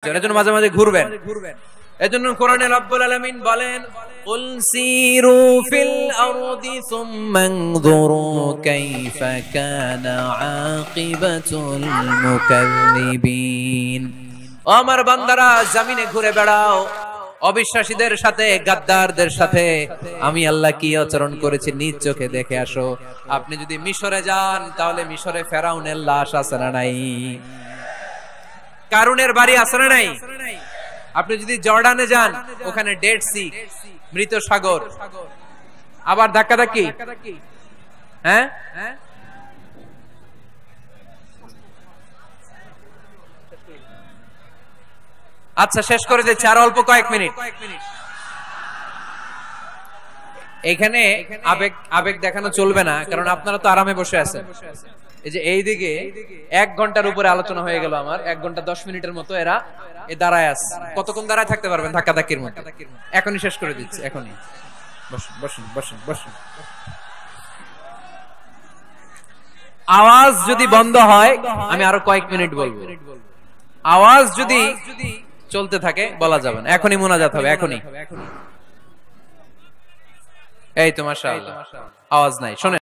এজন্য মাঝে মাঝে ঘুরবেন। এজন্য কোরআনে রব্বুল আলামিন বলেন, কুল সিরু ফিল আরদি সুম্মা আনযুরু কাইফা কানা আকিবাতুল মুকাজ্জিবিন। ও আমার বান্দারা, জমিনে ঘুরে বেড়াও, অবিশ্বাসীদের সাথে, গাদ্দারদের সাথে আমি আল্লাহ কি আচরণ করেছি নিজ চোখে দেখে আসো। আপনি যদি মিশরে যান, তাহলে মিশরে ফেরাউনের লাশ আছে না নাই? কারুনের বাড়ি আছে না নাই? আপনি যদি জর্ডানে যান, ওখানে ডেড সি, মৃত সাগর, আবার ধাক্কাধাক্কি, হ্যাঁ, আচ্ছা শেষ করে দিচ্ছি, আর অল্প কয়েক মিনিট। এখানে আবেগ আবেগ দেখানো চলবে না, কারণ আপনারা তো আরামে বসে আছেন। এই যে এইদিকে 1 ঘন্টার উপরে আলোচনা হয়ে গেল আমার, 1 ঘন্টা 10 মিনিটের মতো এরা দাঁড়ায় আছে। কতক্ষণ দাঁড়ায় থাকতে পারবেন ধাক্কাধাক্কির মধ্যে? এখনই শেষ করে দিচ্ছি, এখনই। বসুন বসুন বসুন বসুন। আওয়াজ যদি বন্ধ হয়, আমি আরো কয়েক মিনিট বলবো। আওয়াজ যদি চলতে থাকে, বলা যাবে না। এখনই মোনাজাত হবে, এখনই। এই তো মাশাআল্লাহ, আওয়াজ নাই, শোনেন।